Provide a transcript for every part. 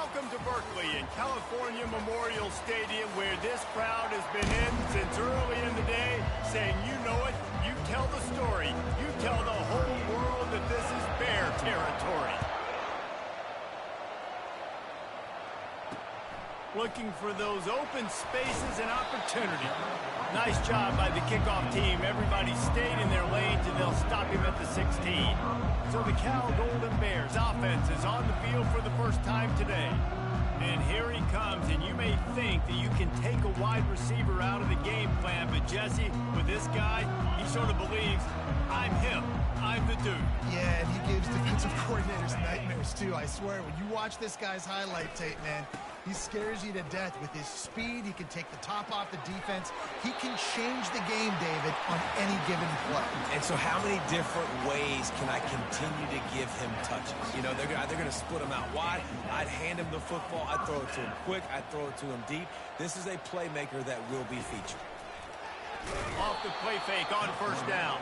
Welcome to Berkeley and California Memorial Stadium, where this crowd has been in since early in the day, saying, you know it, you tell the story, you tell the whole world that this is Bear territory. Looking for those open spaces and opportunity. Nice job by the kickoff team. Everybody stayed in their lanes, and they'll stop him at the 16. So the Cal Golden Bears offense is on the field for the first time today. And here he comes, and you may think that you can take a wide receiver out of the game plan, but Jesse, with this guy, he sort of believes, I'm him. I'm the dude. Yeah, and he gives defensive coordinators nightmares, too. I swear, when you watch this guy's highlight tape, man, he scares you to death with his speed. He can take the top off the defense. He can change the game, David, on any given play. And so how many different ways can I continue to give him touches? You know, they're going to split him out wide. I'd hand him the football. I'd throw it to him quick. I'd throw it to him deep. This is a playmaker that will be featured. Off the play fake on first down.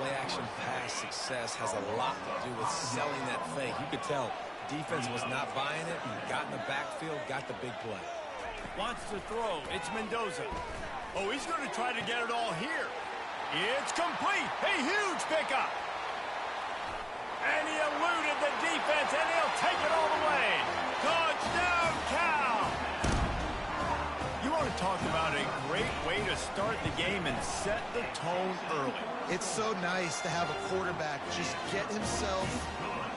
Play action pass success has a lot to do with selling that fake. You could tell defense was not buying it. Got in the backfield, got the big play. Wants to throw. It's Mendoza. Oh, he's going to try to get it all here. It's complete. A huge pickup. And he eluded the defense, and he'll take it all the way. Touchdown, Cal! You want to talk about a great way to start the game and set the tone early. It's so nice to have a quarterback just get himself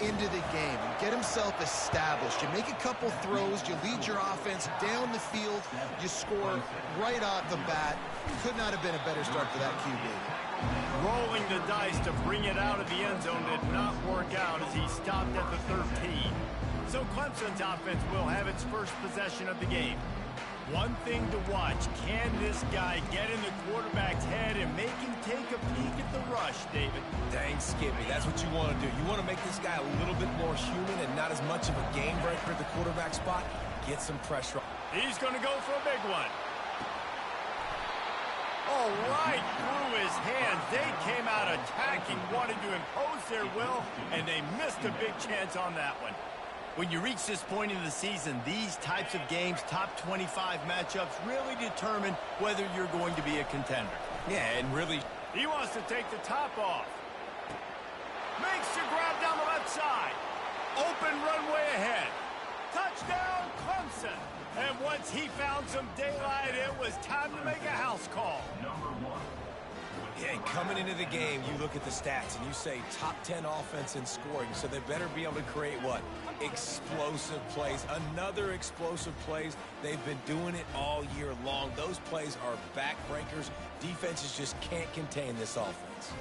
into the game and get himself established. You make a couple throws, you lead your offense down the field, you score right off the bat. Could not have been a better start for that QB. Rolling the dice to bring it out of the end zone did not work out as he stopped at the 13. So Clemson's offense will have its first possession of the game. One thing to watch, can this guy get in the quarterback's head and make him take a peek at the rush, David? Dang, Skippy, that's what you want to do. You want to make this guy a little bit more human and not as much of a game breaker at the quarterback spot. Get some pressure. He's going to go for a big one. Oh, right through his hands. They came out attacking, wanted to impose their will, and they missed a big chance on that one. When you reach this point in the season, these types of games, top 25 matchups, really determine whether you're going to be a contender. Yeah, and really, he wants to take the top off. Makes the grab down the left side. Open runway ahead. Touchdown, Clemson. And once he found some daylight, it was time to make a house call. yeah, coming into the game, you look at the stats and you say top 10 offense in scoring, so they better be able to create what? Explosive plays. Another explosive plays. They've been doing it all year long. Those plays are backbreakers. Defenses just can't contain this offense.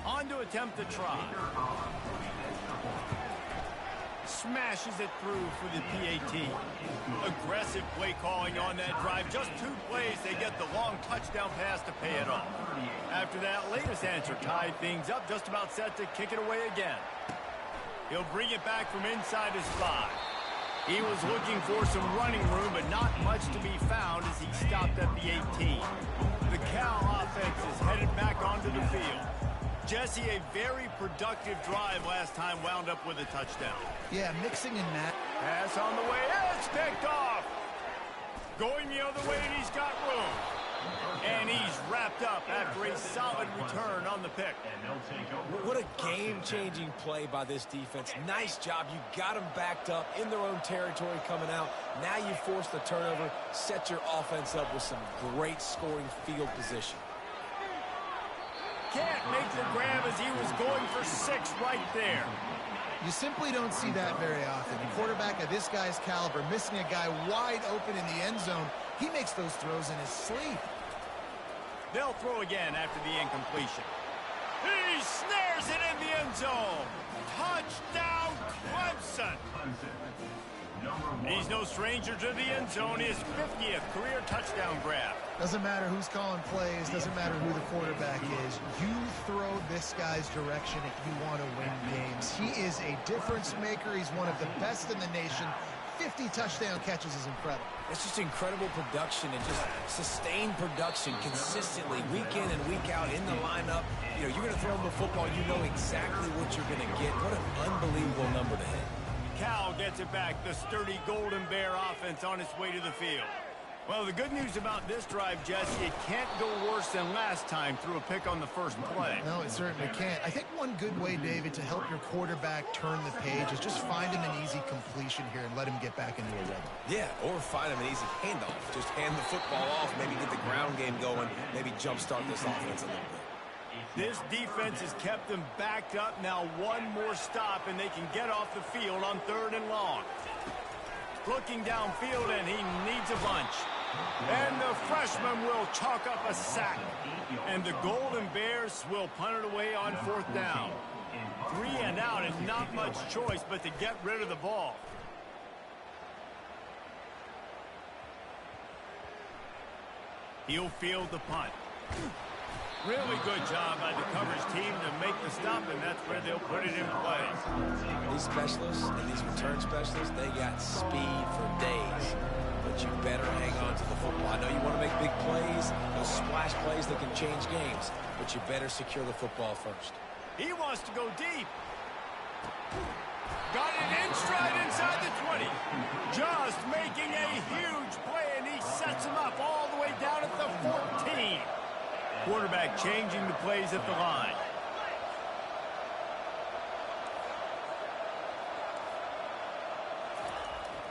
On to attempt the try. Smashes it through for the PAT. Aggressive play calling on that drive. Just 2 plays, they get the long touchdown pass to pay it off. After that latest answer tied things up, just about set to kick it away again. He'll bring it back from inside his 5. He was looking for some running room, but not much to be found as he stopped at the 18. The Cal offense is headed back onto the field. Jesse, a very productive drive last time, wound up with a touchdown. Yeah, mixing in that. Pass on the way, it's picked off. Going the other way, and he's got room. And he's wrapped up after a solid return on the pick. What a game-changing play by this defense. Nice job. You got them backed up in their own territory coming out. Now you force the turnover, set your offense up with some great scoring field position. Can't make the grab as he was going for 6 right there. You simply don't see that very often. A quarterback of this guy's caliber missing a guy wide open in the end zone. He makes those throws in his sleep. They'll throw again after the incompletion. He snares it in the end zone. Touchdown, Clemson. He's no stranger to the end zone. His 50th career touchdown grab. Doesn't matter who's calling plays. Doesn't matter who the quarterback is. You throw this guy's direction if you want to win games. He is a difference maker. He's one of the best in the nation. 50 touchdown catches is incredible. It's just incredible production and just sustained production consistently, week in and week out in the lineup. You know, you're going to throw him the football, you know exactly what you're going to get. What an unbelievable number to hit. Cal gets it back. The sturdy Golden Bear offense on its way to the field. Well, the good news about this drive, Jesse, it can't go worse than last time through a pick on the first play. No, it certainly can't. I think one good way, David, to help your quarterback turn the page is just find him an easy completion here and let him get back into a rhythm. Yeah, or find him an easy handoff. Just hand the football off, maybe get the ground game going, maybe jumpstart this offense a little bit. This defense has kept them backed up. Now one more stop, and they can get off the field on 3rd and long. Looking downfield, and he needs a bunch. And the freshman will chalk up a sack. And the Golden Bears will punt it away on 4th down. 3 and out, and not much choice but to get rid of the ball. He'll field the punt. Really good job by the coverage team to make the stop, and that's where they'll put it in play. These specialists and these return specialists, they got speed for days. But you better hang on to the football. I know you want to make big plays, those splash plays that can change games, but you better secure the football first. He wants to go deep. Got it in stride inside the 20. Just making a huge play, and he sets him up all the way down at the 14. Quarterback changing the plays at the line.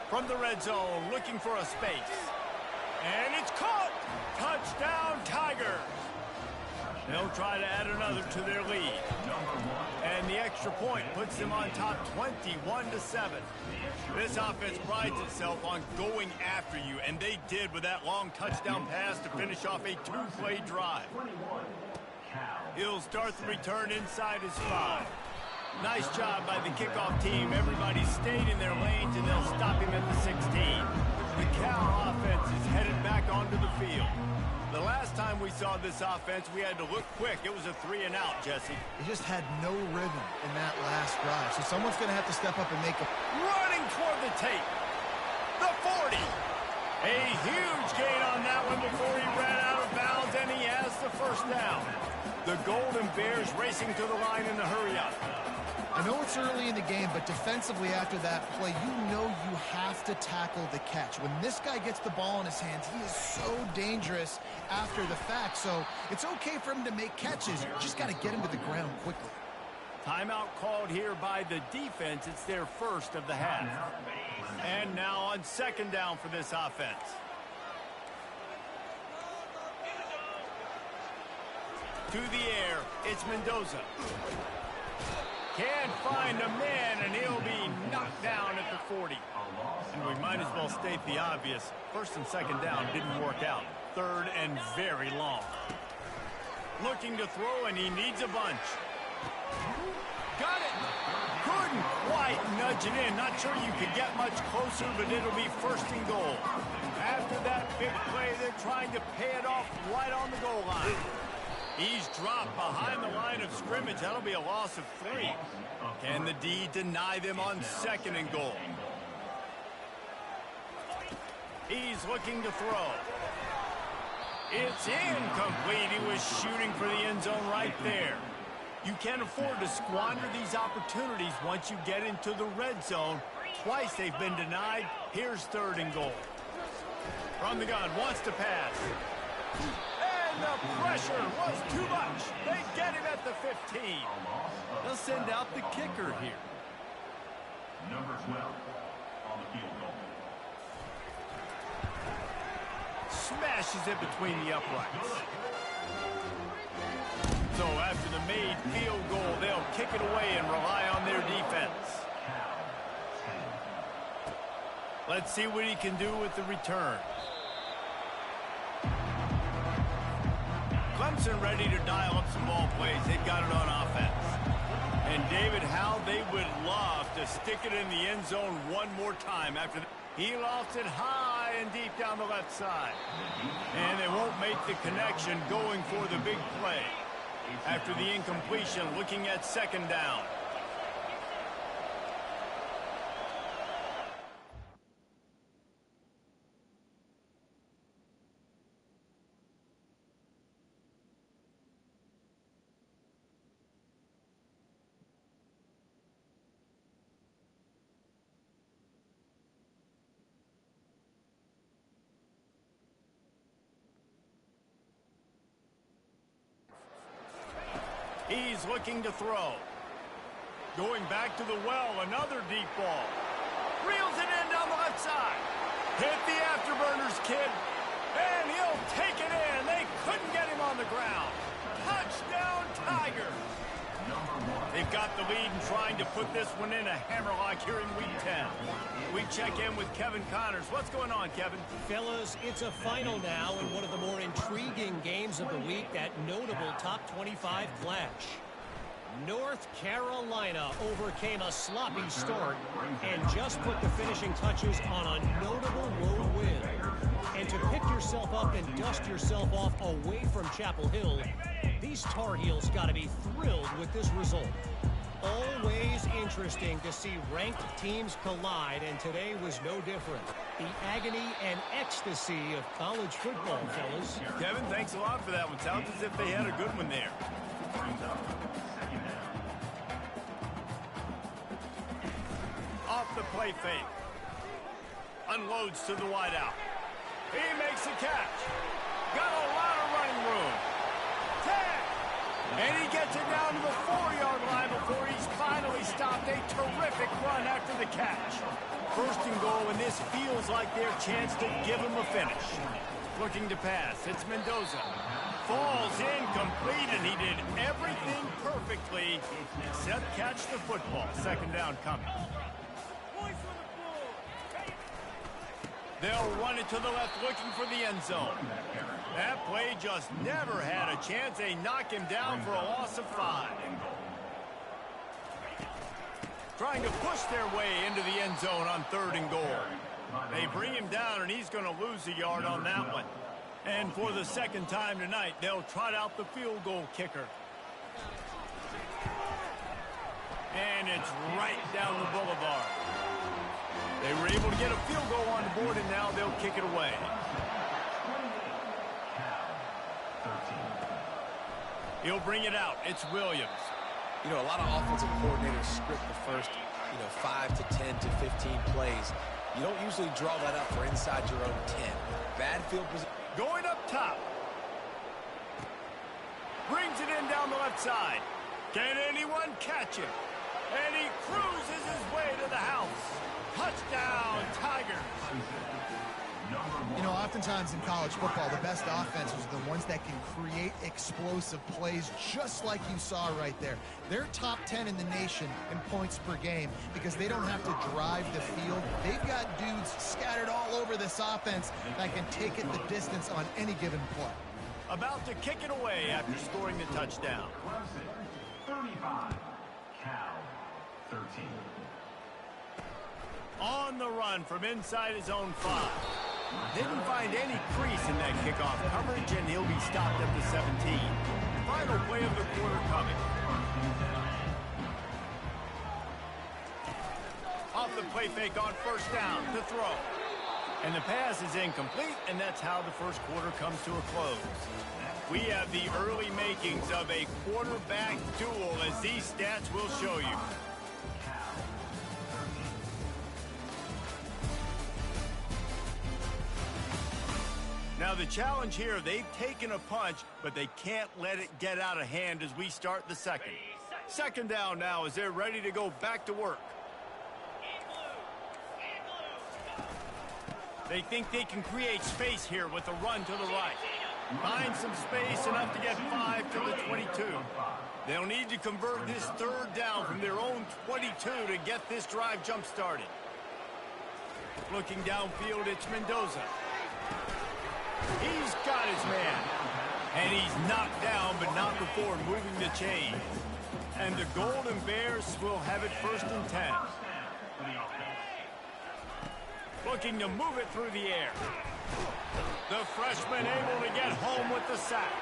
From the red zone, looking for a space. And it's caught! Touchdown, Tigers! They'll try to add another to their lead. And the extra point puts them on top 21-7. This offense prides itself on going after you, and they did with that long touchdown pass to finish off a 2-play drive. He'll start the return inside his 5. Nice job by the kickoff team. Everybody stayed in their lanes, and they'll stop him at the 16. The Cal offense is headed back onto the field. The last time we saw this offense, we had to look quick. It was a 3 and out, Jesse. He just had no rhythm in that last drive, so someone's going to have to step up and make a... Running toward the tape. The 40. A huge gain on that one before he ran out of bounds, and he has the first down. The Golden Bears racing to the line in the hurry-up. I know it's early in the game, but defensively after that play, you know you have to tackle the catch. When this guy gets the ball in his hands, he is so dangerous after the fact. So it's okay for him to make catches. You just got to get him to the ground quickly. Timeout called here by the defense. It's their first of the half. And now on 2nd down for this offense. To the air, it's Mendoza. Can't find a man, and he'll be knocked down at the 40. And we might as well state the obvious. 1st and 2nd down didn't work out. 3rd and very long. Looking to throw, and he needs a bunch. Got it. Couldn't quite nudge it in. Not sure you could get much closer, but it'll be 1st and goal. After that big play, they're trying to pay it off right on the goal line. He's dropped behind the line of scrimmage. That'll be a loss of 3. Can the D deny them on 2nd and goal? He's looking to throw. It's incomplete. He was shooting for the end zone right there. You can't afford to squander these opportunities once you get into the red zone. Twice they've been denied. Here's 3rd and goal. From the gun, wants to pass. And the pressure was too much. They get him at the 15. They'll send out the kicker here. Number 12 on the field goal. Smashes it between the uprights. So after the made field goal, they'll kick it away and rely on their defense. Let's see what he can do with the return. Clemson ready to dial up some ball plays. They've got it on offense. And David, how they would love to stick it in the end zone one more time after he lofts it high and deep down the left side. And they won't make the connection going for the big play. After the incompletion, looking at 2nd down. He's looking to throw. Going back to the well, another deep ball. Reels it in down the left side. Hit the afterburners, kid. And he'll take it in. They couldn't get him on the ground. Touchdown, Tigers. They've got the lead and trying to put this one in a hammerlock here in Week 10. We check in with Kevin Connors. What's going on, Kevin? Fellas, it's a final now in one of the more intriguing games of the week, that notable top 25 clash. North Carolina overcame a sloppy start and just put the finishing touches on a notable road win. And to pick yourself up and dust yourself off away from Chapel Hill, these Tar Heels got to be thrilled with this result. Always interesting to see ranked teams collide, and today was no different. The agony and ecstasy of college football, fellas. Kevin, thanks a lot for that one. Sounds as if they had a good one there. Off the play fake. Unloads to the wideout. He makes a catch. Got a lot of running room. Tag. And he gets it down to the 4-yard line before he's finally stopped. A terrific run after the catch. First and goal, and this feels like their chance to give him a finish. Looking to pass. It's Mendoza. Falls incomplete, and he did everything perfectly except catch the football. Second down coming. They'll run it to the left, looking for the end zone. That play just never had a chance. They knock him down for a loss of 5. Trying to push their way into the end zone on 3rd and goal. They bring him down, and he's going to lose a yard on that one. And for the second time tonight, they'll trot out the field goal kicker. And it's right down the boulevard. They were able to get a field goal on the board, and now they'll kick it away. He'll bring it out. It's Williams. You know, a lot of offensive coordinators script the first, 5 to 10 to 15 plays. You don't usually draw that up for inside your own 10. Bad field position. Going up top. Brings it in down the left side. Can anyone catch him? And he cruises his way to the house. Touchdown, Tigers. You know, oftentimes in college football, the best offenses are the ones that can create explosive plays, just like you saw right there. They're top 10 in the nation in points per game because they don't have to drive the field. They've got dudes scattered all over this offense that can take it the distance on any given play. About to kick it away after scoring the touchdown. 35, Cal 13. On the run from inside his own 5. Didn't find any crease in that kickoff coverage, and he'll be stopped at the 17. Final play of the quarter coming. Off the play fake on first down to throw. And the pass is incomplete, and that's how the first quarter comes to a close. We have the early makings of a quarterback duel, as these stats will show you. Now the challenge here, they've taken a punch, but they can't let it get out of hand as we start the second. Second down now as they're ready to go back to work. They think they can create space here with a run to the right. Find some space enough to get 5 to the 22. They'll need to convert this third down from their own 22 to get this drive jump started. Looking downfield, it's Mendoza. He's got his man. And he's knocked down, but not before moving the chain. And the Golden Bears will have it 1st and 10. Looking to move it through the air. The freshman able to get home with the sack.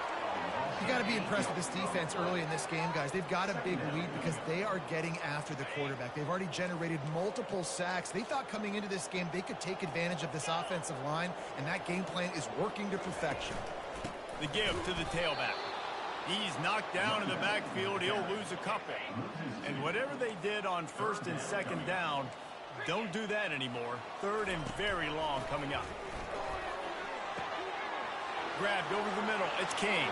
You got to be impressed with this defense early in this game, guys. They've got a big lead because they are getting after the quarterback. They've already generated multiple sacks. They thought coming into this game they could take advantage of this offensive line, and that game plan is working to perfection. The give to the tailback. He's knocked down in the backfield. He'll lose a couple. And whatever they did on 1st and 2nd down, don't do that anymore. 3rd and very long coming up. Grabbed over the middle. It's Kane.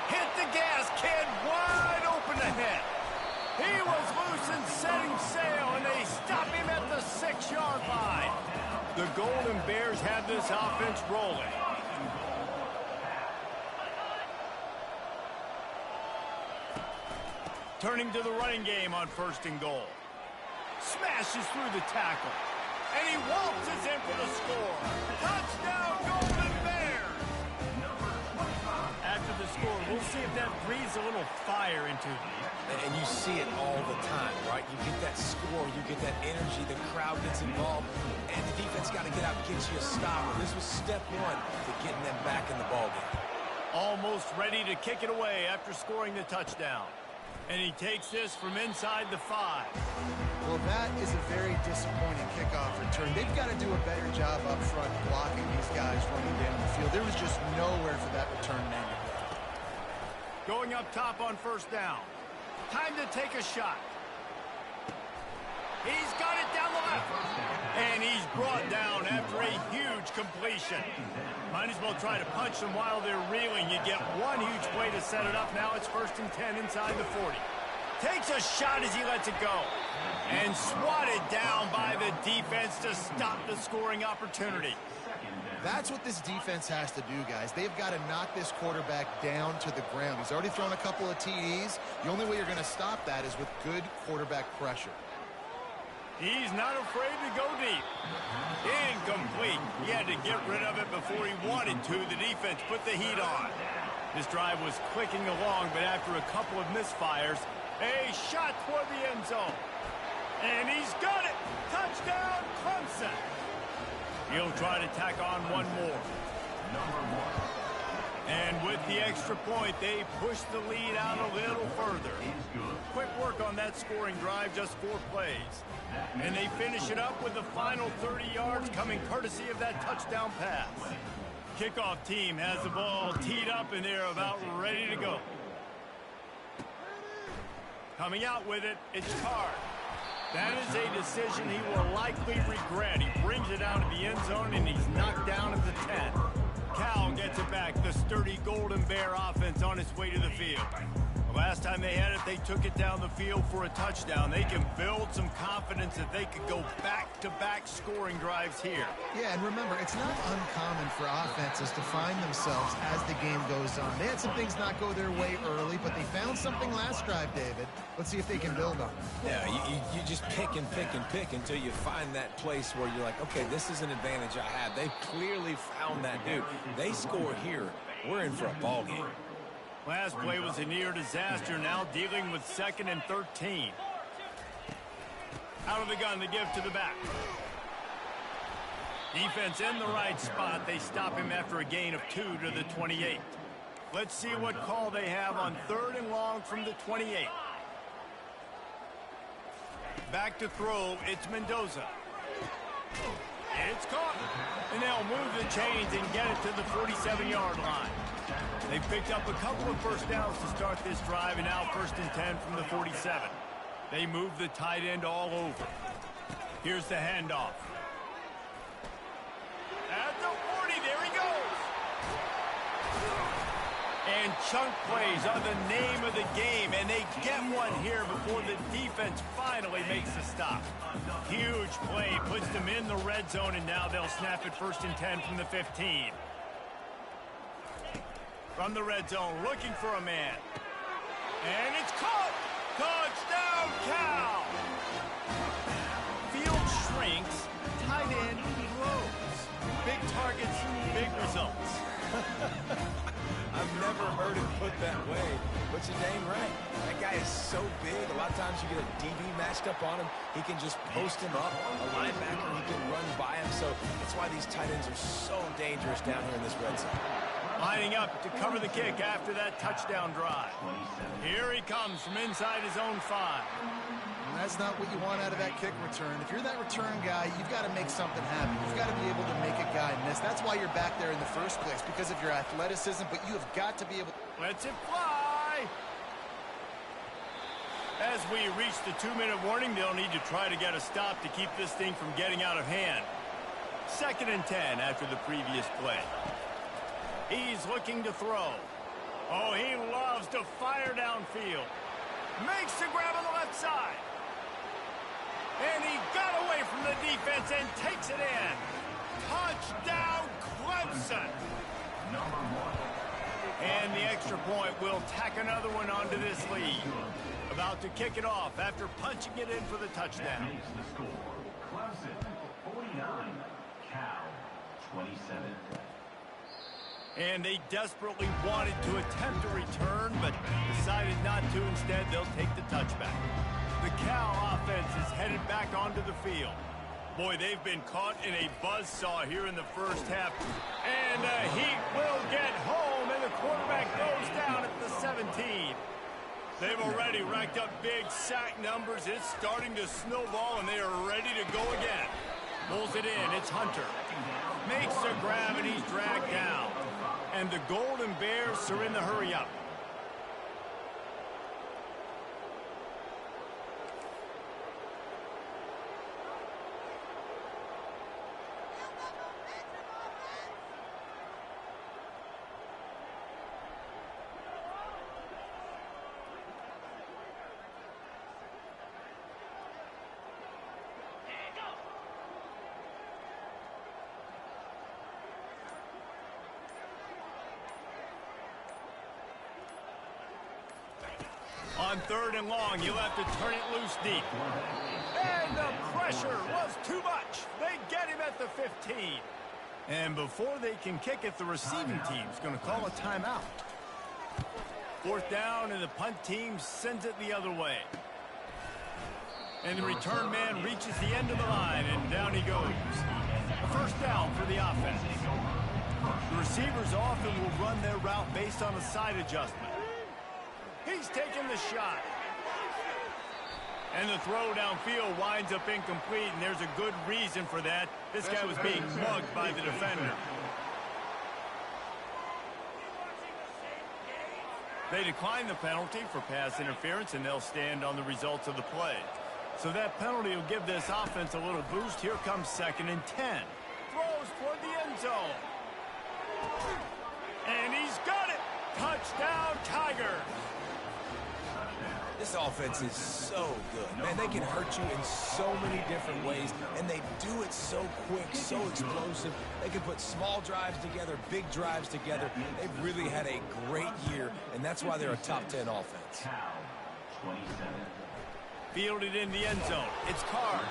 Hit the gas, kid, wide open ahead. He was loose and setting sail, and they stop him at the 6-yard line. The Golden Bears have this offense rolling. Turning to the running game on 1st and goal. Smashes through the tackle. And he waltzes in for the score. Touchdown, Golden Bears! After the score, we'll see if that breathes a little fire into them. And you see it all the time, right? You get that score, you get that energy, the crowd gets involved, and the defense got to get out and get you a stop. And this was step one to getting them back in the ballgame. Almost ready to kick it away after scoring the touchdown. And he takes this from inside the 5. Well, that is a very disappointing kickoff return. They've got to do a better job up front blocking these guys running down the field. There was just nowhere for that return man to go. Going up top on 1st down. Time to take a shot. He's got it down the left. And he's brought down after a huge completion. Might as well try to punch them while they're reeling. You get one huge play to set it up. Now it's 1st and 10 inside the 40. Takes a shot as he lets it go. And swatted down by the defense to stop the scoring opportunity. That's what this defense has to do, guys. They've got to knock this quarterback down to the ground. He's already thrown a couple of TDs. The only way you're going to stop that is with good quarterback pressure. He's not afraid to go deep. Incomplete. He had to get rid of it before he wanted to. The defense put the heat on. This drive was clicking along, but after a couple of misfires, a shot toward the end zone. And he's got it. Touchdown, Clemson. He'll try to tack on one more. And with the extra point, they push the lead out a little further. Quick work on that scoring drive, just 4 plays. And they finish it up with the final 30 yards coming courtesy of that touchdown pass. Kickoff team has the ball teed up, and they're about ready to go. Coming out with it, it's Card. That is a decision he will likely regret. He brings it out of the end zone, and he's knocked down at the 10. Cal gets it back. The sturdy Golden Bear offense on its way to the field. The last time they had it, they took it down the field for a touchdown. They can build some confidence that they could go back-to-back scoring drives here. Yeah, and remember, it's not uncommon for offenses to find themselves as the game goes on. They had some things not go their way early, but they found something last drive, David. Let's see if they can build on it. Yeah, you just pick and pick and pick until you find that place where you're like, okay, this is an advantage I have. They clearly found that dude. They score here. We're in for a ball game. Last play was a near disaster, now dealing with 2nd and 13. Out of the gun, the give to the back. Defense in the right spot. They stop him after a gain of 2 to the 28. Let's see what call they have on 3rd and long from the 28. Back to throw, it's Mendoza. It's caught. And they'll move the chains and get it to the 47-yard line. They picked up a couple of first downs to start this drive, and now 1st and 10 from the 47. They move the tight end all over. Here's the handoff. At the 40, there he goes. And chunk plays are the name of the game, and they get one here before the defense finally makes the stop. Huge play, puts them in the red zone, and now they'll snap it 1st and 10 from the 15. From the red zone, looking for a man. And it's caught! Touchdown, Cal! Field shrinks, tight end grows. Big targets, big results. I've never heard it put that way, but you're dang right. That guy is so big. A lot of times you get a DB matched up on him. He can just post him up. A linebacker, he can run by him. So that's why these tight ends are so dangerous down here in this red zone. Lining up to cover the kick after that touchdown drive. Here he comes from inside his own 5. And that's not what you want out of that kick return. If you're that return guy, you've got to make something happen. You've got to be able to make a guy miss. That's why you're back there in the first place, because of your athleticism, but you have got to be able to... Lets it fly! As we reach the 2-minute warning, they'll need to try to get a stop to keep this thing from getting out of hand. 2nd and 10 after the previous play. He's looking to throw. Oh, he loves to fire downfield. Makes the grab on the left side. And he got away from the defense and takes it in. Touchdown, Clemson. And the extra point will tack another one onto this lead. About to kick it off after punching it in for the touchdown. Makes the score. Clemson 49, Cal 27. And they desperately wanted to attempt a return, but decided not to. Instead, they'll take the touchback. The Cal offense is headed back onto the field. Boy, they've been caught in a buzzsaw here in the first half. And the Heat will get home, and the quarterback goes down at the 17. They've already racked up big sack numbers. It's starting to snowball, and they are ready to go again. Pulls it in. It's Hunter. Makes a grab, and he's dragged down. And the Golden Bears are in the hurry-up. On 3rd and long, you'll have to turn it loose deep. And the pressure was too much. They get him at the 15. And before they can kick it, the receiving team's going to call a timeout. 4th down, and the punt team sends it the other way. And the return man reaches the end of the line, and down he goes. A 1st down for the offense. The receivers often will run their route based on a side adjustment. He's taking the shot. And the throw downfield winds up incomplete, and there's a good reason for that. This guy was being mugged by the defender. They decline the penalty for pass interference, and they'll stand on the results of the play. So that penalty will give this offense a little boost. Here comes 2nd and 10. Throws toward the end zone. And he's got it. Touchdown, Tigers. This offense is so good. Man, they can hurt you in so many different ways, and they do it so quick, so explosive. They can put small drives together, big drives together. They've really had a great year, and that's why they're a top 10 offense. Cal 27. Fielded in the end zone. It's Carr.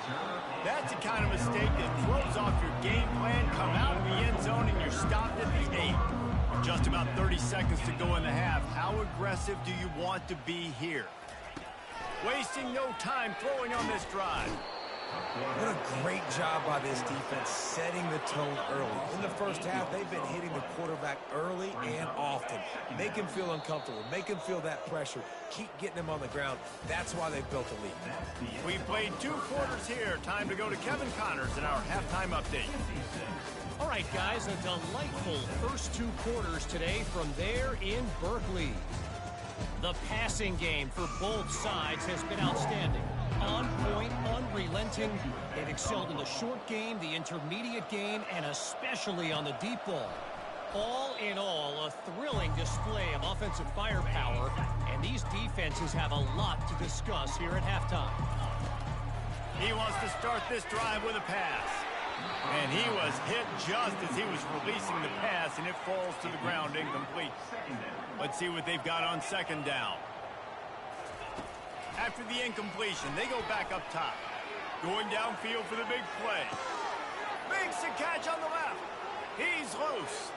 That's the kind of mistake that throws off your game plan. Come out in the end zone, and you're stopped at the 8. Just about 30 seconds to go in the half. How aggressive do you want to be here? Wasting no time throwing on this drive. What a great job by this defense setting the tone early. In the first half, they've been hitting the quarterback early and often. Make him feel uncomfortable. Make him feel that pressure. Keep getting him on the ground. That's why they've built a lead. We played 2 quarters here. Time to go to Kevin Connors in our halftime update. All right, guys, a delightful first 2 quarters today from there in Berkeley. The passing game for both sides has been outstanding. On point, unrelenting. They've excelled in the short game, the intermediate game, and especially on the deep ball. All in all, a thrilling display of offensive firepower, and these defenses have a lot to discuss here at halftime. He wants to start this drive with a pass. And he was hit just as he was releasing the pass, and it falls to the ground incomplete. Let's see what they've got on 2nd down. After the incompletion, they go back up top. Going downfield for the big play. Makes a catch on the left. He's loose.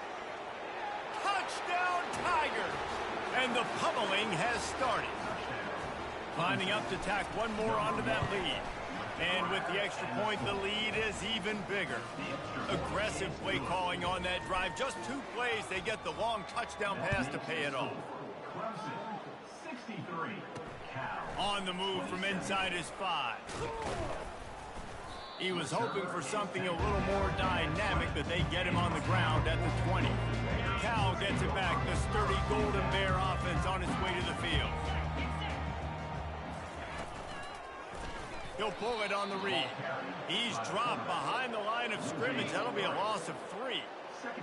Touchdown, Tigers! And the pummeling has started. Lining up to tack one more onto that lead. And with the extra point, the lead is even bigger. Aggressive play calling on that drive. Just 2 plays, they get the long touchdown pass to pay it off. Clemson 63, Cal. On the move from inside his 5. He was hoping for something a little more dynamic, but they get him on the ground at the 20. Cal gets it back. The sturdy Golden Bear offense on its way to the field. He'll pull it on the read. He's dropped behind the line of scrimmage. That'll be a loss of 3.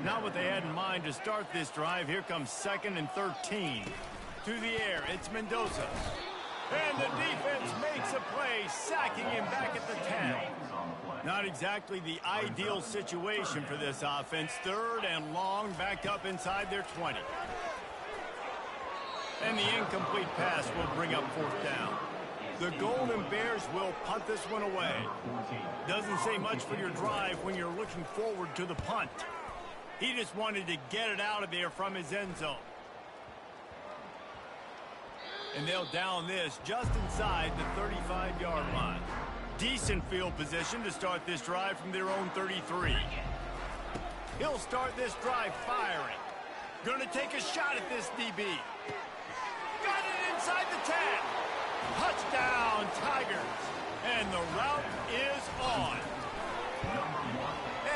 Not what they had in mind to start this drive. Here comes 2nd and 13. To the air, it's Mendoza. And the defense makes a play, sacking him back at the 10. Not exactly the ideal situation for this offense. 3rd and long, backed up inside their 20. And the incomplete pass will bring up 4th down. The Golden Bears will punt this one away. Doesn't say much for your drive when you're looking forward to the punt. He just wanted to get it out of there from his end zone. And they'll down this just inside the 35-yard line. Decent field position to start this drive from their own 33. He'll start this drive firing. Going to take a shot at this DB. Got it inside the 10. Touchdown, Tigers. And the route is on.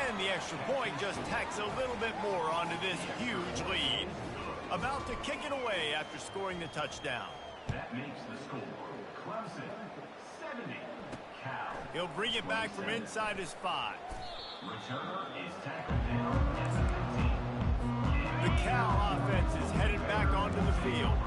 And the extra point just tacks a little bit more onto this huge lead. About to kick it away after scoring the touchdown. That makes the score Clemson 70. Cal. He'll bring it back from inside his 5. Returner is tackled down at the 15. The Cal offense is headed back onto the field.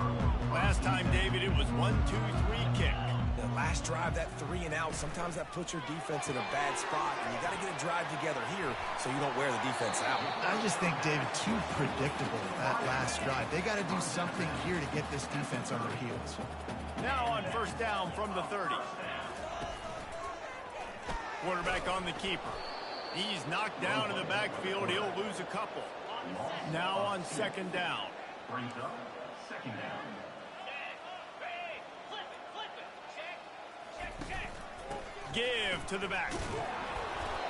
Last time, David, it was 1-2-3 kick. The last drive, that 3 and out, sometimes that puts your defense in a bad spot, and you got to get a drive together here so you don't wear the defense out. I just think, David, too predictable that last drive. They got to do something here to get this defense on their heels. Now on 1st down from the 30. Quarterback on the keeper. He's knocked down in the backfield. He'll lose a couple. Now on 2nd down. Brings up 2nd down. Give to the back.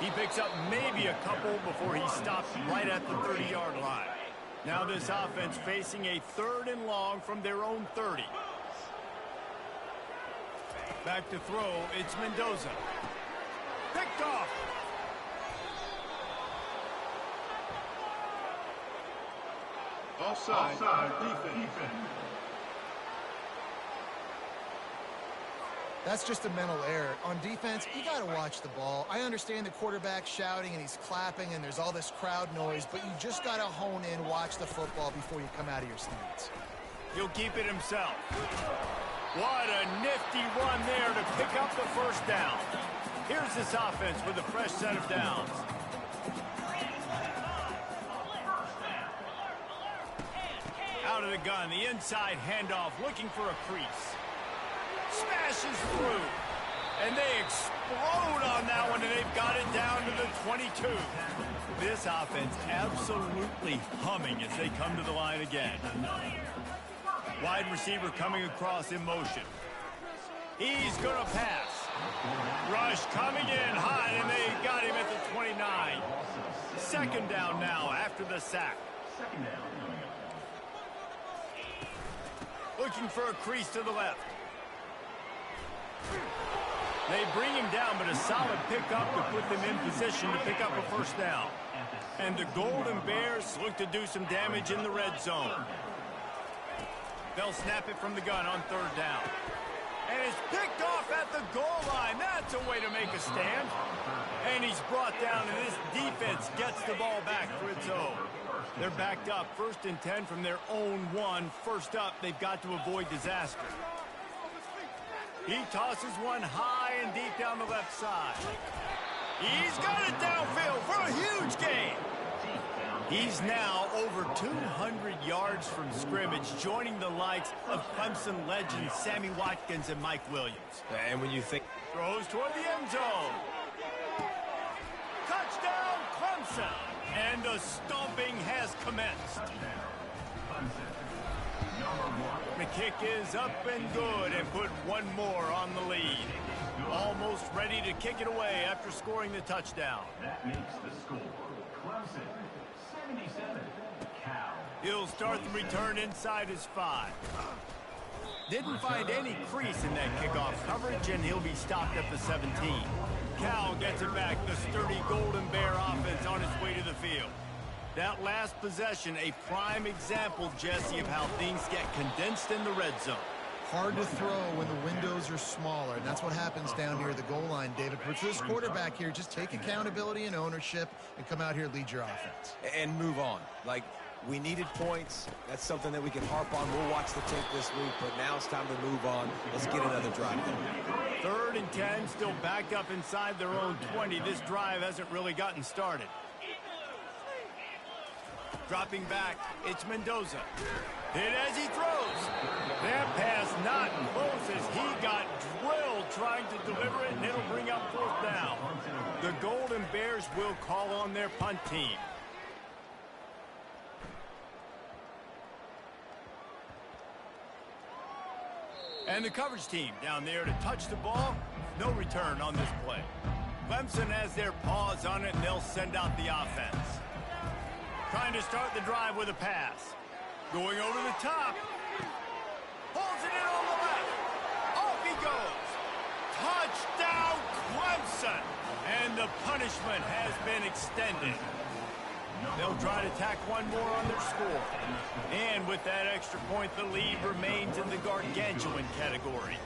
He picks up maybe a couple before he stops right at the 30-yard line. Now this offense facing a 3rd and long from their own 30. Back to throw, it's Mendoza. Picked off. Offside defense. That's just a mental error. On defense, you got to watch the ball. I understand the quarterback shouting and he's clapping and there's all this crowd noise, but you just got to hone in, watch the football before you come out of your stance. He'll keep it himself. What a nifty run there to pick up the 1st down. Here's this offense with a fresh set of downs. Out of the gun, the inside handoff, looking for a crease. Smashes through. And they explode on that one, and they've got it down to the 22. This offense absolutely humming as they come to the line again. Wide receiver coming across in motion. He's going to pass. Rush coming in hot, and they got him at the 29. 2nd down now after the sack. 2nd down. Looking for a crease to the left. They bring him down, but a solid pickup to put them in position to pick up a 1st down. And the Golden Bears look to do some damage in the red zone. They'll snap it from the gun on 3rd down. And it's picked off at the goal line. That's a way to make a stand. And he's brought down, and this defense gets the ball back for its own. They're backed up 1st and 10 from their own 1. First up, they've got to avoid disaster. He tosses one high and deep down the left side. He's got it downfield for a huge gain. He's now over 200 yards from scrimmage, joining the likes of Clemson legends Sammy Watkins and Mike Williams. And when you think... Throws toward the end zone. Touchdown, Clemson. And the stomping has commenced. The kick is up and good and put one more on the lead. Almost ready to kick it away after scoring the touchdown. That makes the score Clemson 77. Cal. He'll start the return inside his 5. Didn't find any crease in that kickoff coverage, and he'll be stopped at the 17. Cal gets it back, the sturdy Golden Bear offense on its way to the field. That last possession, a prime example, Jesse, of how things get condensed in the red zone. Hard to throw when the windows are smaller, and that's what happens down near the goal line, David. But for this quarterback here, just take accountability and ownership and come out here and lead your offense. And move on. Like, we needed points. That's something that we can harp on. We'll watch the tape this week, but now it's time to move on. Let's get another drive going. 3rd and 10, still backed up inside their own 20. This drive hasn't really gotten started. Dropping back, it's Mendoza. Hit as he throws. That pass not close as he got drilled trying to deliver it, and it'll bring up 4th down. The Golden Bears will call on their punt team. And the coverage team down there to touch the ball. No return on this play. Clemson has their paws on it, and they'll send out the offense. Trying to start the drive with a pass. Going over the top. Holds it in on the left. Off he goes. Touchdown, Clemson. And the punishment has been extended. They'll try to tack one more on their score. And with that extra point, the lead remains in the gargantuan category.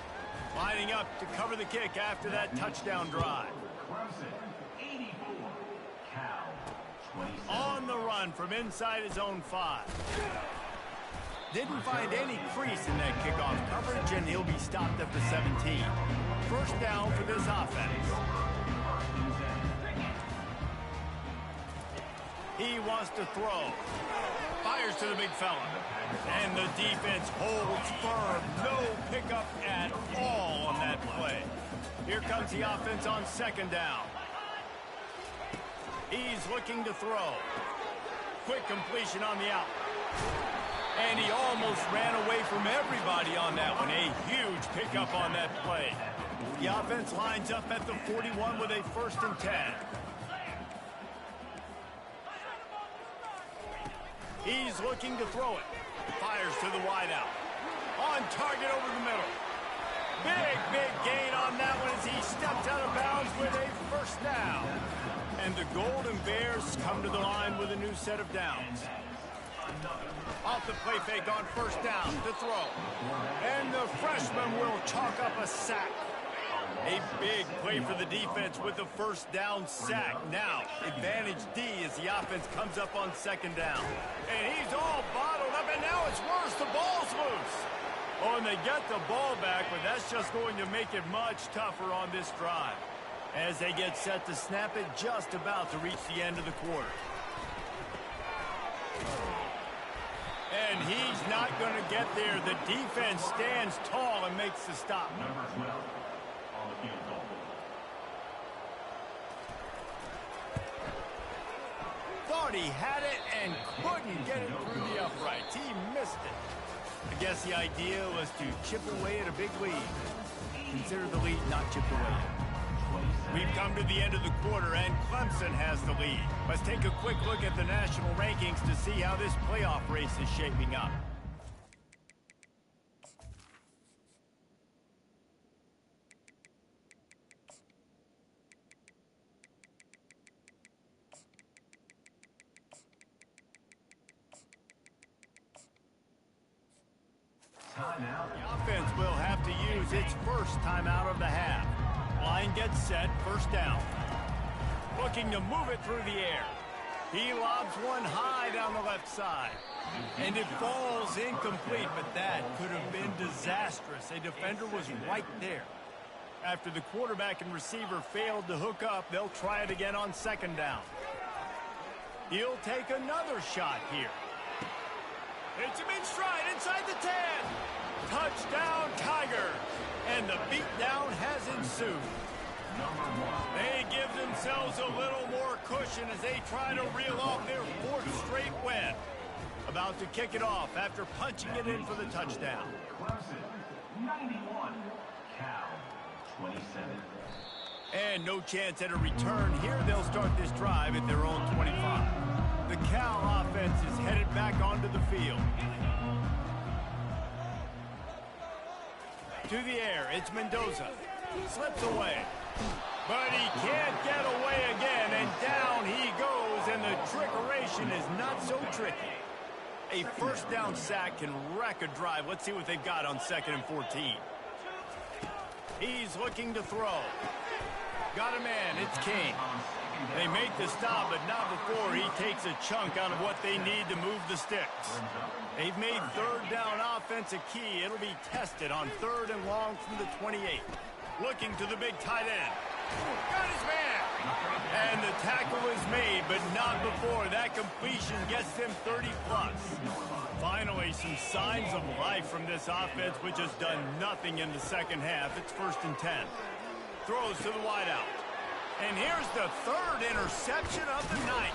Lining up to cover the kick after that touchdown drive. On the run from inside his own 5. Didn't find any crease in that kickoff coverage, and he'll be stopped at the 17. 1st down for this offense. He wants to throw. Fires to the big fella. And the defense holds firm. No pickup at all on that play. Here comes the offense on 2nd down. He's looking to throw. Quick completion on the out. And he almost ran away from everybody on that one. A huge pickup on that play. The offense lines up at the 41 with a 1st and 10. He's looking to throw it. Fires to the wideout. On target over the middle. Big gain on that one as he steps out of bounds with a 1st down. And the Golden Bears come to the line with a new set of downs. Off the play fake on 1st down to throw. And the freshman will chalk up a sack. A big play for the defense with the 1st down sack. Now, advantage D as the offense comes up on 2nd down. And he's all bottled up, and now it's worse. The ball's loose. Oh, and they get the ball back, but that's just going to make it much tougher on this drive. As they get set to snap it, just about to reach the end of the quarter. And he's not going to get there. The defense stands tall and makes the stop. Number 12 on the field goal. Thought he had it and couldn't get it through the uprights. He missed it. I guess the idea was to chip away at a big lead. Consider the lead not chipped away. We've come to the end of the quarter, and Clemson has the lead. Let's take a quick look at the national rankings to see how this playoff race is shaping up. The offense will have to use its 1st timeout of the half. Line gets set, 1st down. Looking to move it through the air. He lobs one high down the left side. And it falls incomplete, but that could have been disastrous. A defender was right there. After the quarterback and receiver failed to hook up, they'll try it again on 2nd down. He'll take another shot here. Hits him in stride inside the 10. Touchdown, Tigers. And the beatdown has ensued. They give themselves a little more cushion as they try to reel off their 4th straight win. About to kick it off after punching it in for the touchdown. Clemson, 91. Cal, 27. And no chance at a return here. They'll start this drive at their own 25. The Cal offense is headed back onto the field. To the air, it's Mendoza. Slips away. But he can't get away again, and down he goes, and the trickeration is not so tricky. A first down sack can wreck a drive. Let's see what they've got on 2nd and 14. He's looking to throw. Got a man. It's King. They make the stop, but not before he takes a chunk out of what they need to move the sticks. They've made 3rd down offense a key. It'll be tested on 3rd and long from the 28. Looking to the big tight end. Got his man. And the tackle is made, but not before that completion gets them 30-plus. Finally, some signs of life from this offense, which has done nothing in the second half. It's 1st and 10. Throws to the wideout. And here's the 3rd interception of the night.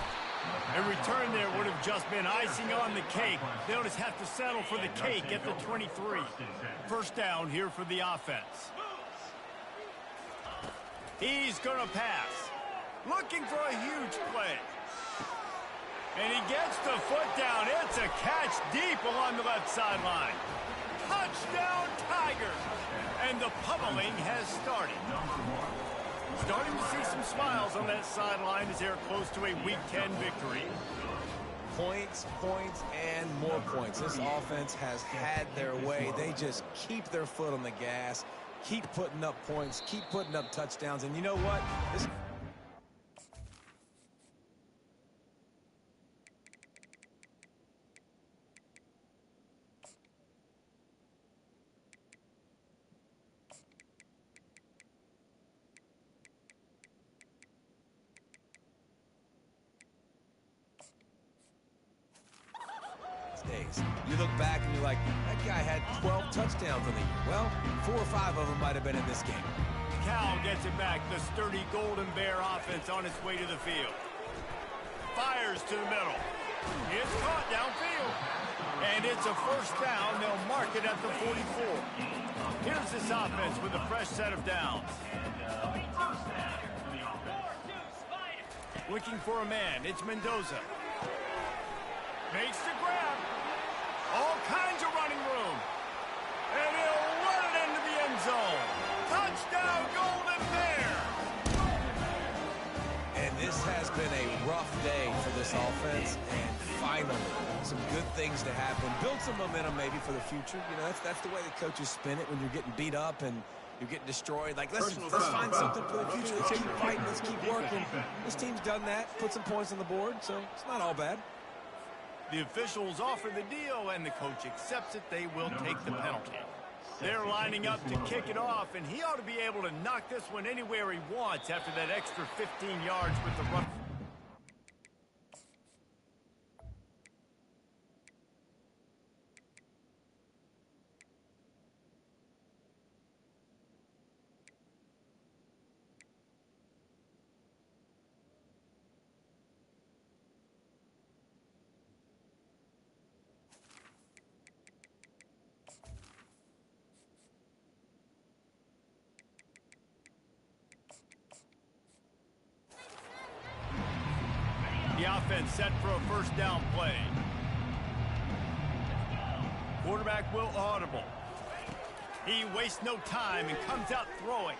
A return there would have just been icing on the cake. They'll just have to settle for the cake at the 23. First down here for the offense. He's going to pass. Looking for a huge play. And he gets the foot down. It's a catch deep along the left sideline. Touchdown, Tigers. And the pummeling has started. Starting to see some smiles on that sideline as they're close to a Week 10 victory. Points, points, and more points. This offense has had their way. They just keep their foot on the gas, keep putting up points, keep putting up touchdowns. And you know what? This days. You look back and you're like, that guy had 12 touchdowns on the year. Well, 4 or 5 of them might have been in this game. Cal gets it back. The sturdy Golden Bear offense on its way to the field. Fires to the middle. It's caught downfield. And it's a first down. They'll mark it at the 44. Here's this offense with a fresh set of downs. Looking for a man. It's Mendoza. Makes the grab. All kinds of running room. And he'll run it into the end zone. Touchdown, Golden Bear. And this has been a rough day for this offense. And finally, some good things to happen. Build some momentum maybe for the future. You know, that's the way the coaches spin it when you're getting beat up and you're getting destroyed. Like, let's find something for the future. Let's keep fighting. Let's keep working. This team's done that. Put some points on the board, so it's not all bad. The officials offer the deal, and the coach accepts it. They will take the penalty. They're lining up to kick it off, and he ought to be able to knock this one anywhere he wants after that extra 15 yards with the run. The offense set for a first down play. Quarterback will audible. He wastes no time and comes out throwing.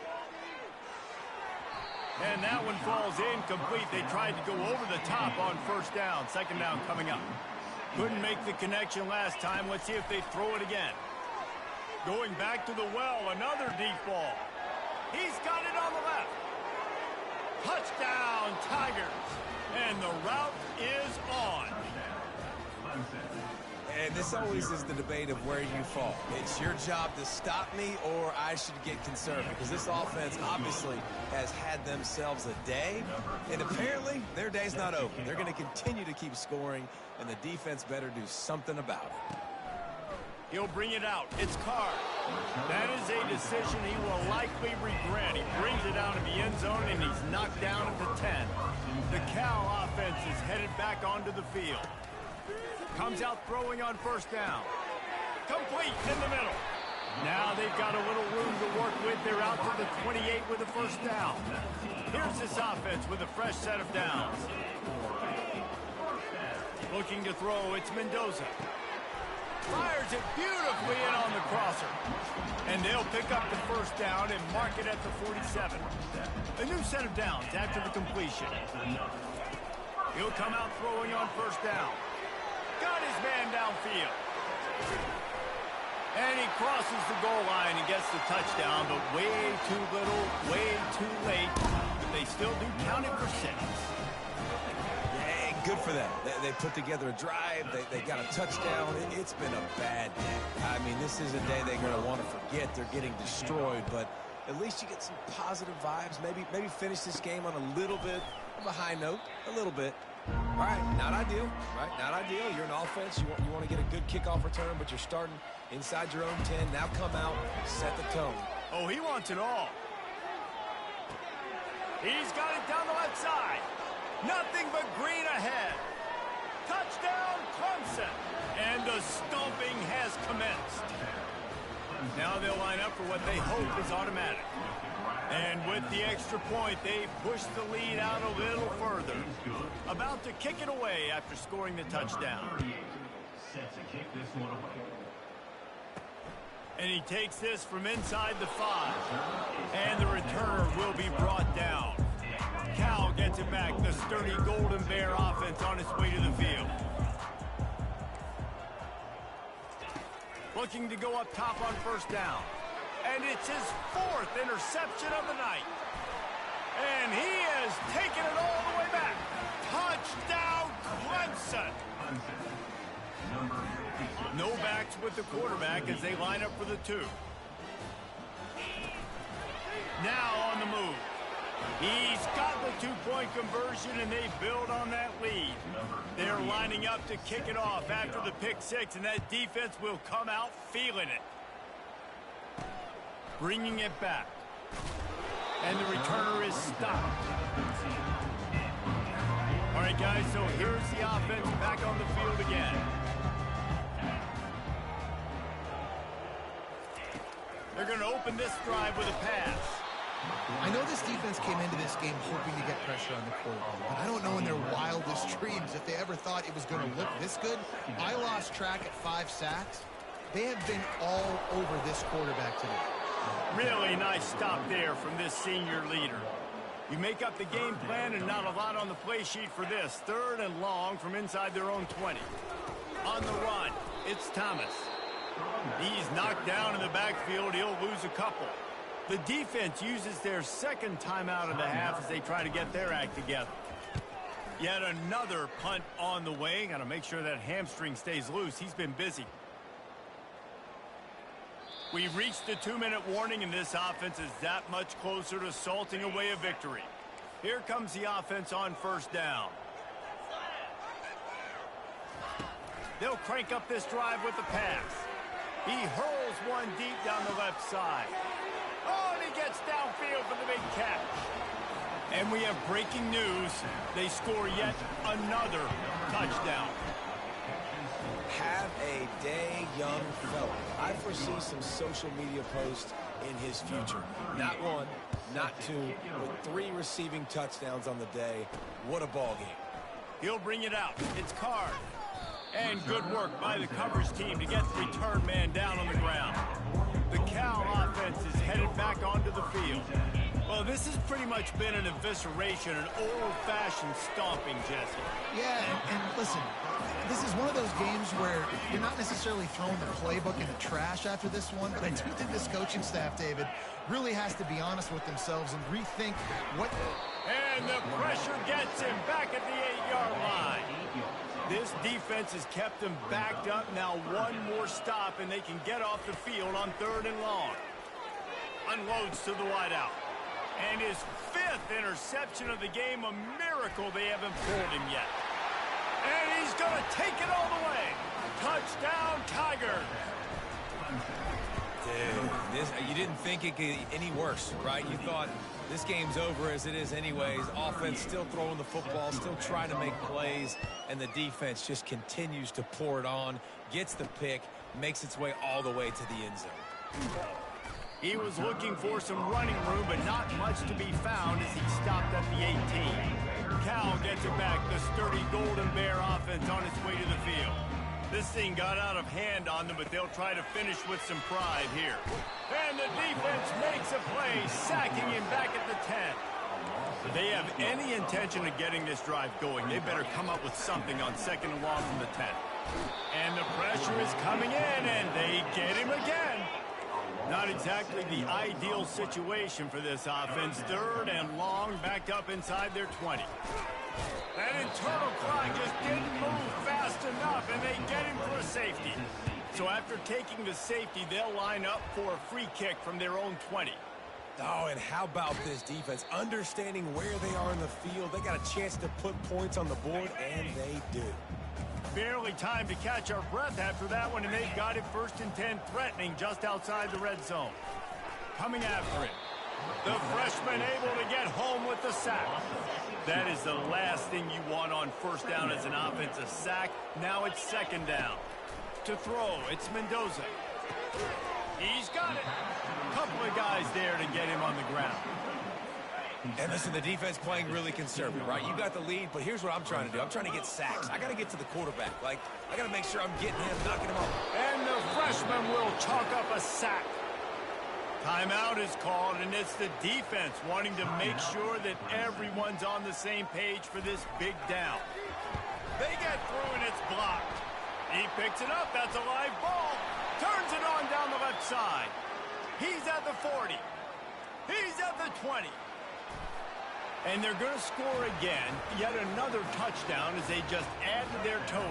And that one falls incomplete. They tried to go over the top on first down. Second down coming up. Couldn't make the connection last time. Let's see if they throw it again. Going back to the well, another deep ball. He's got it on the left. Touchdown, Tigers. And the route is on. And this always is the debate of where you fall. It's your job to stop me, or I should get concerned, because this offense obviously has had themselves a day, and apparently their day's not over. They're going to continue to keep scoring, and the defense better do something about it. He'll bring it out. It's Carr. That is a decision he will likely regret. He brings it out of the end zone, and he's knocked down at the 10. The Cal offense is headed back onto the field. Comes out throwing on first down. Complete in the middle. Now they've got a little room to work with. They're out to the 28 with a first down. Here's this offense with a fresh set of downs. Looking to throw, it's Mendoza. Fires it beautifully in on the crosser. And they'll pick up the first down and mark it at the 47. A new set of downs after the completion. He'll come out throwing on first down. got his man downfield. And he crosses the goal line and gets the touchdown, but way too little, way too late. But they still do count it for 6. Yeah, good for them. They put together a drive. They got a touchdown. It's been a bad day. I mean, this is a day they're going to want to forget. They're getting destroyed, but at least you get some positive vibes. Maybe finish this game on a little bit of a high note, a little bit. All right, not ideal, right? Not ideal. You're an offense. You want to get a good kickoff return, but you're starting inside your own 10. Now come out, set the tone. Oh, he wants it all. He's got it down the left side. Nothing but green ahead. Touchdown, Clemson. And the stomping has commenced. Now they'll line up for what they hope is automatic. And with the extra point, they push the lead out a little further. About to kick it away after scoring the touchdown. Set to kick this one away. And he takes this from inside the 5. And the returner will be brought down. Cal gets it back. The sturdy Golden Bear offense on its way to the field. Looking to go up top on first down. And it's his 4th interception of the night. And he has taken it all the way back. Touchdown, Clemson. No backs with the quarterback as they line up for the 2. Now on the move. He's got the 2-point conversion, and they build on that lead. They're lining up to kick it off after the pick 6, and that defense will come out feeling it. Bringing it back. And the returner is stopped. All right, guys, so here's the offense back on the field again. They're going to open this drive with a pass. I know this defense came into this game hoping to get pressure on the quarterback, but I don't know in their wildest dreams if they ever thought it was going to look this good. I lost track at 5 sacks. They have been all over this quarterback today. Really nice stop there from this senior leader. You make up the game plan and not a lot on the play sheet for this. 3rd and long from inside their own 20. On the run, it's Thomas. He's knocked down in the backfield. He'll lose a couple. The defense uses their 2nd timeout of the half as they try to get their act together. Yet another punt on the way. Got to make sure that hamstring stays loose. He's been busy. We've reached the 2-minute warning, and this offense is that much closer to salting away a victory. Here comes the offense on first down. They'll crank up this drive with the pass. He hurls one deep down the left side. Oh, and he gets downfield for the big catch. And we have breaking news. They score yet another touchdown. Have a day, young fella. I foresee some social media posts in his future. Not 1, not 2, but 3 receiving touchdowns on the day. What a ball game. He'll bring it out. It's Card. And good work by the coverage team to get the return man down on the ground. The Cal offense is headed back onto the field. Well, this has pretty much been an evisceration, an old-fashioned stomping, Jesse. Yeah, and listen, this is one of those games where you're not necessarily throwing the playbook in the trash after this one, but I do think this coaching staff, David, really has to be honest with themselves and rethink what... And the pressure gets him back at the 8-yard line. This defense has kept them backed up. Now one more stop, and they can get off the field on 3rd and long. Unloads to the wideout. And his 5th interception of the game, a miracle they haven't pulled him yet. And he's going to take it all the way. Touchdown, Tigers. Dude, you didn't think it could get any worse, right? You thought this game's over as it is anyways. Offense still throwing the football, still trying to make plays, and the defense just continues to pour it on, gets the pick, makes its way all the way to the end zone. He was looking for some running room, but not much to be found as he stopped at the 18. Cal gets it back. The sturdy Golden Bear offense on its way to the field. This thing got out of hand on them, but they'll try to finish with some pride here. And the defense makes a play, sacking him back at the 10. If they have any intention of getting this drive going, they better come up with something on 2nd and long from the 10. And the pressure is coming in, and they get him again. Not exactly the ideal situation for this offense. 3rd and long, backed up inside their 20. That internal clock just didn't move fast enough, and they get him for a safety. So after taking the safety, they'll line up for a free kick from their own 20. Oh, and how about this defense? Understanding where they are in the field. They got a chance to put points on the board, and they do. Barely time to catch our breath after that one, and they've got it 1st and 10, threatening just outside the red zone. Coming after it. The freshman able to get home with the sack. That is the last thing you want on 1st down as an offensive sack. Now it's 2nd down. To throw, it's Mendoza. He's got it. Couple of guys there to get him on the ground. And listen, the defense playing really conservative, right? You got the lead, but here's what I'm trying to do. I'm trying to get sacks. I got to get to the quarterback. Like, I got to make sure I'm getting him, knocking him off. And the freshman will chalk up a sack. Timeout is called, and it's the defense wanting to make sure that everyone's on the same page for this big down. They get through, and it's blocked. He picks it up. That's a live ball. Turns it on down the left side. He's at the 40. He's at the 20. And they're going to score again. Yet another touchdown as they just add to their total.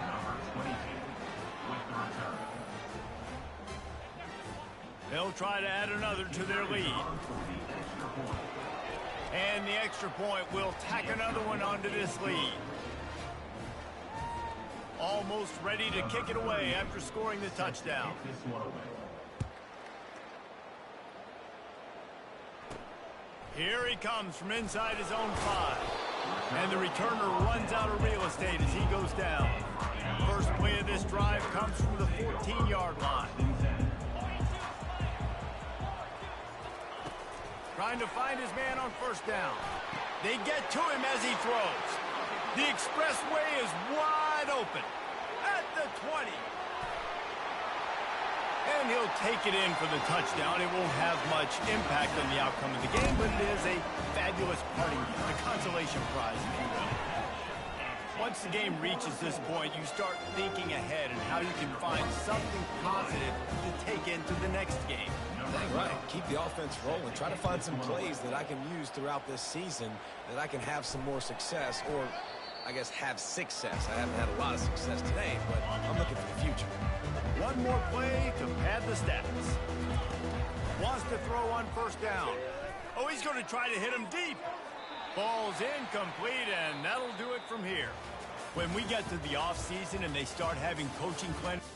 Number 22 with the return. They'll try to add another to their lead. And the extra point will tack another one onto this lead. Almost ready to kick it away after scoring the touchdown. Here he comes from inside his own 5. And the returner runs out of real estate as he goes down. First play of this drive comes from the 14-yard line. Trying to find his man on 1st down. They get to him as he throws. The expressway is wide open at the 20. And he'll take it in for the touchdown. It won't have much impact on the outcome of the game, but it is a fabulous parting gift, a consolation prize, if you will. Once the game reaches this point, you start thinking ahead and how you can find something positive to take into the next game. Right. Keep the offense rolling. Try to find some plays that I can use throughout this season that I can have some more success, or I guess have success. I haven't had a lot of success today, but I'm looking for the future. One more play to pad the stats. Wants to throw on 1st down. Oh, he's going to try to hit him deep. Ball's incomplete, and that'll do it from here. When we get to the offseason and they start having coaching clinics,